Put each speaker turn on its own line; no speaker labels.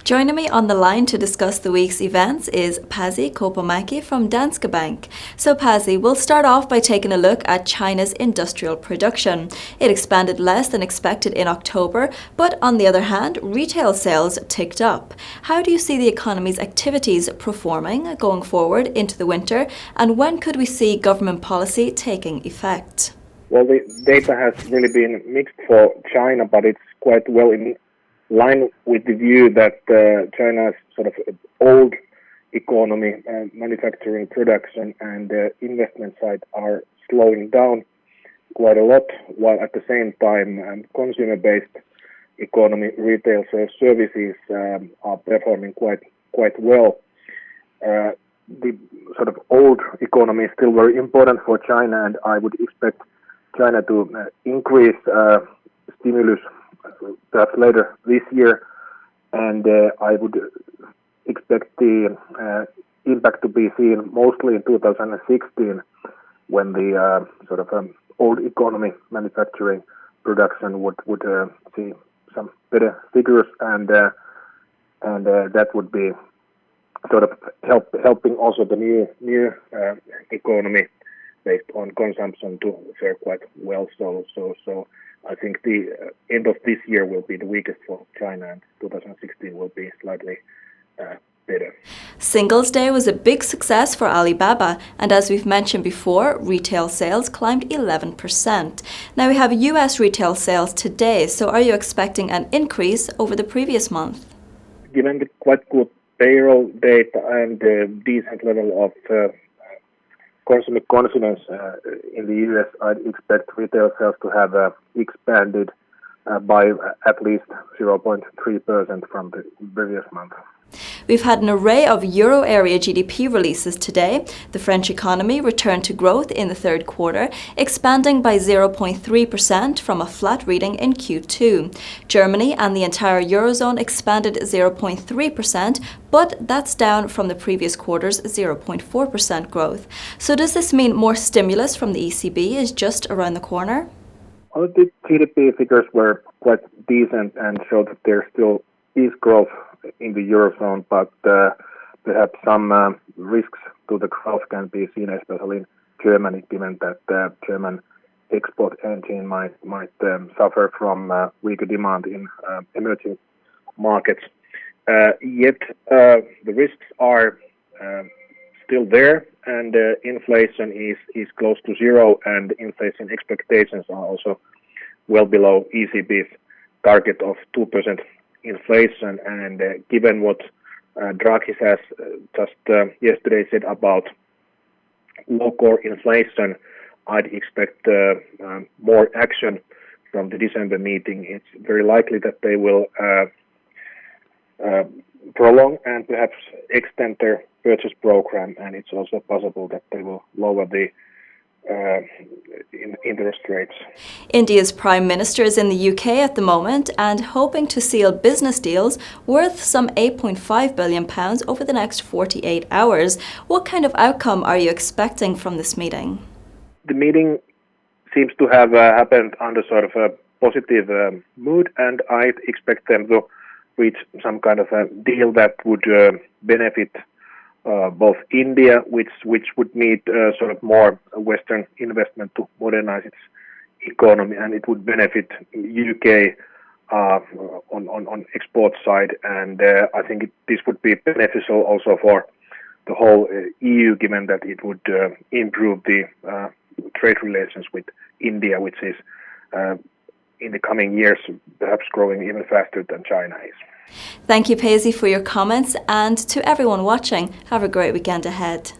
Joining me on the line to discuss the week's events is Pasi Kuoppamaki from Danske Bank. So Pasi, we'll start off by taking a look at China's industrial production. It expanded less than expected in October, but on the other hand, retail sales ticked up. How do you see the economy's activities performing going forward into the winter, and when could we see government policy taking effect?
Well, the data has really been mixed for China, but it's quite well in line with the view that China's sort of old economy, manufacturing, production, and investment side are slowing down quite a lot, while at the same time consumer-based economy, retail sales, services are performing quite well. The sort of old economy is still very important for China, and I would expect China to increase stimulus perhaps later this year, and I would expect the impact to be seen mostly in 2016, when the sort of old economy manufacturing production would see some better figures, and that would be sort of helping also the new economy based on consumption to fare quite well. So I think the end of this year will be the weakest for China, and 2016 will be slightly better.
Singles Day was a big success for Alibaba, and as we've mentioned before, retail sales climbed 11%. Now we have US retail sales today, so are you expecting an increase over the previous month?
Given the quite good payroll data and the decent level of consumer confidence in the US, I'd expect retail sales to have expanded by at least 0.3% from the previous month.
We've had an array of euro area GDP releases today. The French economy returned to growth in the third quarter, expanding by 0.3% from a flat reading in Q2. Germany and the entire Eurozone expanded 0.3%, but that's down from the previous quarter's 0.4% growth. So does this mean more stimulus from the ECB is just around the corner?
Well, the GDP figures were quite decent and show that there still is growth in the Eurozone, but perhaps some risks to the growth can be seen, especially in Germany, given that the German export engine might suffer from weaker demand in emerging markets. Yet the risks are still there, and inflation is close to zero, and inflation expectations are also well below ECB's target of 2% inflation. And given what Draghi has just yesterday said about low core inflation, I'd expect more action from the December meeting. It's very likely that they will prolong and perhaps extend their purchase program, and it's also possible that they will lower the interest rates.
India's Prime Minister is in the UK at the moment and hoping to seal business deals worth some £8.5 billion over the next 48 hours. What kind of outcome are you expecting from this meeting?
The meeting seems to have happened under sort of a positive mood, and I expect them to reach some kind of a deal that would benefit both India, which would need sort of more Western investment to modernize its economy, and it would benefit UK on export side, and I think this would be beneficial also for the whole EU, given that it would improve the trade relations with India, which is in the coming years perhaps growing even faster than China is.
Thank you, Pasi, for your comments, and to everyone watching, have a great weekend ahead.